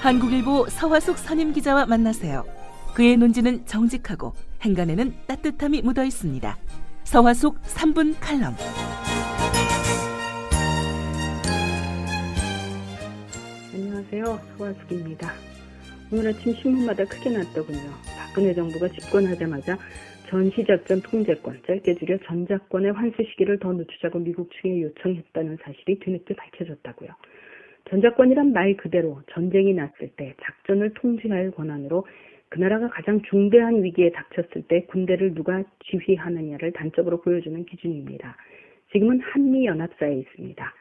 한국일보 서화숙 선임기자와 만나세요. 그의 논지는 정직하고 행간에는 따뜻함이 묻어 있습니다. 서화숙 3분 칼럼. 안녕하세요. 서화숙입니다. 오늘 아침 신문마다 크게 났더군요. 박근혜 정부가 집권하자마자 전시작전 통제권, 짧게 줄여 전작권의 환수 시기를 더 늦추자고 미국 측에 요청했다는 사실이 뒤늦게 밝혀졌다고요. 전작권이란 말 그대로 전쟁이 났을 때 작전을 통제할 권한으로 그 나라가 가장 중대한 위기에 닥쳤을 때 군대를 누가 지휘하느냐를 단적으로 보여주는 기준입니다. 지금은 한미연합사에 있습니다.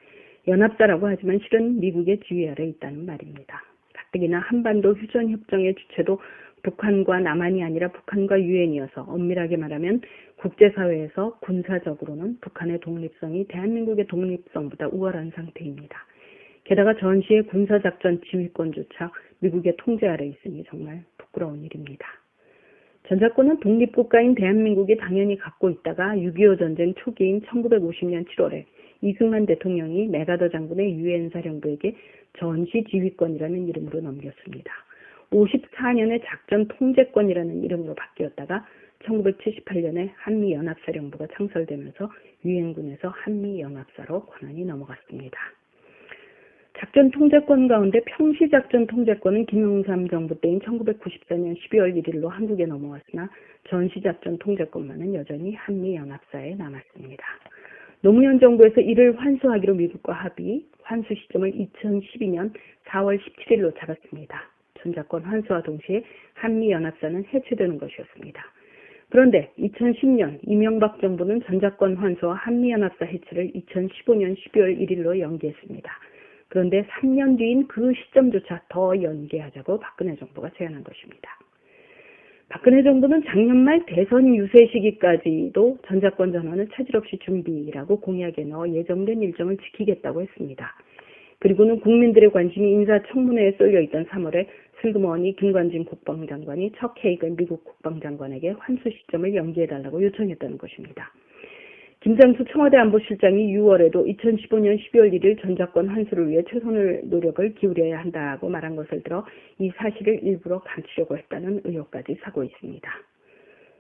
연합사라고 하지만 실은 미국의 지휘 아래 있다는 말입니다. 가뜩이나 한반도 휴전협정의 주체도 북한과 남한이 아니라 북한과 유엔이어서 엄밀하게 말하면 국제사회에서 군사적으로는 북한의 독립성이 대한민국의 독립성보다 우월한 상태입니다. 게다가 전시의 군사작전 지휘권조차 미국의 통제 아래 있으니 정말 부끄러운 일입니다. 전작권은 독립국가인 대한민국이 당연히 갖고 있다가 6.25 전쟁 초기인 1950년 7월에 이승만 대통령이 메가더 장군의 유엔 사령부에게 전시 지휘권이라는 이름으로 넘겼습니다. 54년에 작전 통제권이라는 이름으로 바뀌었다가 1978년에 한미연합사령부가 창설되면서 유엔군에서 한미연합사로 권한이 넘어갔습니다. 작전 통제권 가운데 평시작전 통제권은 김영삼 정부 때인 1994년 12월 1일로 한국에 넘어왔으나 전시작전 통제권만은 여전히 한미연합사에 남았습니다. 노무현 정부에서 이를 환수하기로 미국과 합의, 환수 시점을 2012년 4월 17일로 잡았습니다. 전작권 환수와 동시에 한미연합사는 해체되는 것이었습니다. 그런데 2010년 이명박 정부는 전작권 환수와 한미연합사 해체를 2015년 12월 1일로 연기했습니다. 그런데 3년 뒤인 그 시점조차 더 연기하자고 박근혜 정부가 제안한 것입니다. 박근혜 정부는 작년 말 대선 유세 시기까지도 전작권 전환을 차질 없이 준비라고 공약에 넣어 예정된 일정을 지키겠다고 했습니다. 그리고는 국민들의 관심이 인사청문회에 쏠려있던 3월에 슬그머니 김관진 국방장관이 척 헤이글 미국 국방장관에게 환수 시점을 연기해달라고 요청했다는 것입니다. 김장수 청와대 안보실장이 6월에도 2015년 12월 1일 전작권 환수를 위해 최선의 노력을 기울여야 한다고 말한 것을 들어 이 사실을 일부러 감추려고 했다는 의혹까지 사고 있습니다.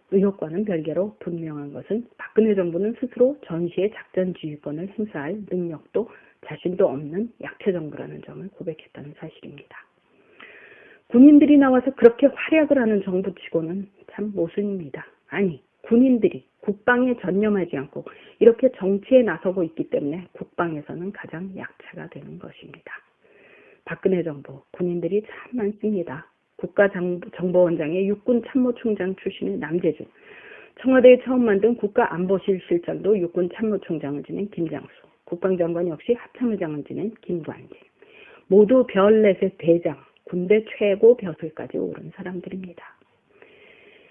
의혹과는 별개로 분명한 것은 박근혜 정부는 스스로 전시의 작전 지휘권을 행사할 능력도 자신도 없는 약체 정부라는 점을 고백했다는 사실입니다. 군인들이 나와서 그렇게 활약을 하는 정부치고는 참 모순입니다. 아니, 군인들이 국방에 전념하지 않고 이렇게 정치에 나서고 있기 때문에 국방에서는 가장 약체가 되는 것입니다. 박근혜 정부, 군인들이 참 많습니다. 국가정보원장의 육군참모총장 출신의 남재준, 청와대에 처음 만든 국가안보실 실장도 육군참모총장을 지낸 김장수, 국방장관 역시 합참의장을 지낸 김관진, 모두 별넷의 대장, 군대 최고 벼슬까지 오른 사람들입니다.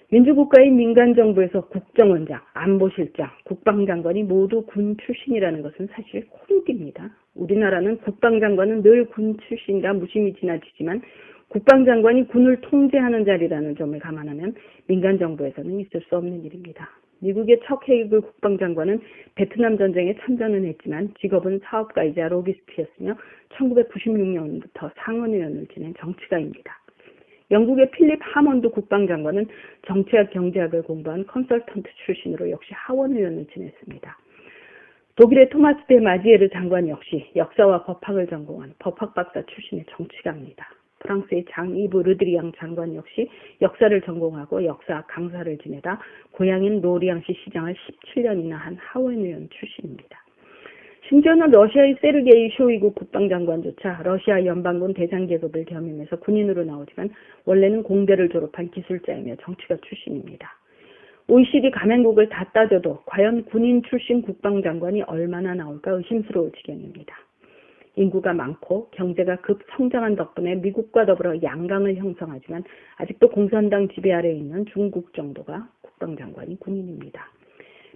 민주국가인 민간정부에서 국정원장, 안보실장, 국방장관이 모두 군 출신이라는 것은 사실 코미디입니다. 우리나라는 국방장관은 늘 군 출신이라 무심히 지나치지만 국방장관이 군을 통제하는 자리라는 점을 감안하면 민간정부에서는 있을 수 없는 일입니다. 미국의 척 헤이글 국방장관은 베트남 전쟁에 참전은 했지만 직업은 사업가이자 로비스트였으며 1996년부터 상원의원을 지낸 정치가입니다. 영국의 필립 하먼드 국방장관은 정치학 경제학을 공부한 컨설턴트 출신으로 역시 하원의원을 지냈습니다. 독일의 토마스 데 마지에르 장관 역시 역사와 법학을 전공한 법학박사 출신의 정치가입니다. 프랑스의 장-이브 르드리앙 장관 역시 역사를 전공하고 역사학 강사를 지내다 고향인 로리앙시 시장을 17년이나 한 하원의원 출신입니다. 심지어는 러시아의 세르게이 쇼이구 국방장관조차 러시아 연방군 대장 계급을 겸임해서 군인으로 나오지만 원래는 공대를 졸업한 기술자이며 정치가 출신입니다. OECD 가맹국을 다 따져도 과연 군인 출신 국방장관이 얼마나 나올까 의심스러울 지경입니다. 인구가 많고 경제가 급성장한 덕분에 미국과 더불어 양강을 형성하지만 아직도 공산당 지배 아래에 있는 중국 정도가 국방장관이 군인입니다.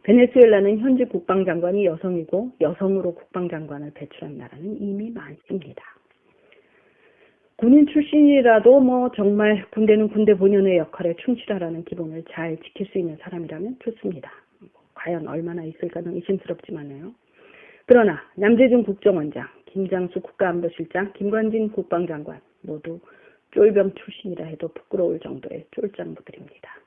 베네수엘라는 현직 국방장관이 여성이고 여성으로 국방장관을 배출한 나라는 이미 많습니다. 군인 출신이라도 정말 군대는 군대 본연의 역할에 충실하라는 기본을 잘 지킬 수 있는 사람이라면 좋습니다. 과연 얼마나 있을까는 의심스럽지만요. 그러나 남재준 국정원장, 김장수 국가안보실장, 김관진 국방장관 모두 쫄병 출신이라 해도 부끄러울 정도의 쫄장부들입니다.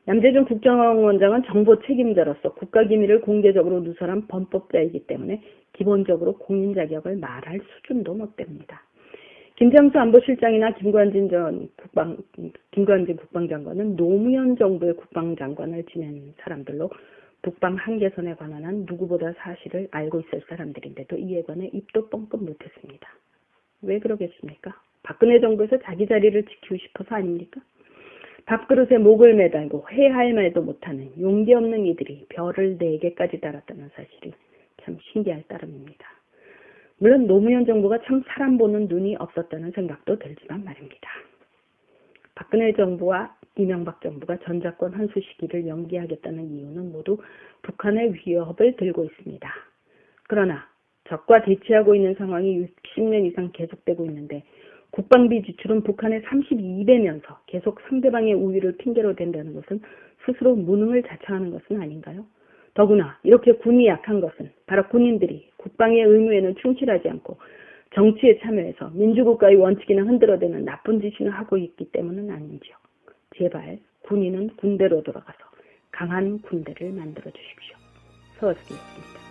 남재준 국정원장은 정보 책임자로서 국가기밀을 공개적으로 누설한 범법자이기 때문에 기본적으로 공인 자격을 말할 수준도 못 됩니다. 김장수 안보실장이나 김관진 국방장관은 노무현 정부의 국방장관을 지낸 사람들로 북방 한계선에 관한 한 누구보다 사실을 알고 있을 사람들인데도 이에 관해 입도 뻥끗 못했습니다. 왜 그러겠습니까? 박근혜 정부에서 자기 자리를 지키고 싶어서 아닙니까? 밥그릇에 목을 매달고 회할 말도 못하는 용기 없는 이들이 별을 4개까지 달았다는 사실이 참 신기할 따름입니다. 물론 노무현 정부가 참 사람 보는 눈이 없었다는 생각도 들지만 말입니다. 박근혜 정부와 이명박 정부가 전작권 환수 시기를 연기하겠다는 이유는 모두 북한의 위협을 들고 있습니다. 그러나 적과 대치하고 있는 상황이 60년 이상 계속되고 있는데 국방비 지출은 북한의 32배면서 계속 상대방의 우위를 핑계로 댄다는 것은 스스로 무능을 자처하는 것은 아닌가요? 더구나 이렇게 군이 약한 것은 바로 군인들이 국방의 의무에는 충실하지 않고 정치에 참여해서 민주국가의 원칙이나 흔들어대는 나쁜 짓이나 하고 있기 때문은 아닌지요. 제발 군인은 군대로 돌아가서 강한 군대를 만들어 주십시오. 서울시였습니다.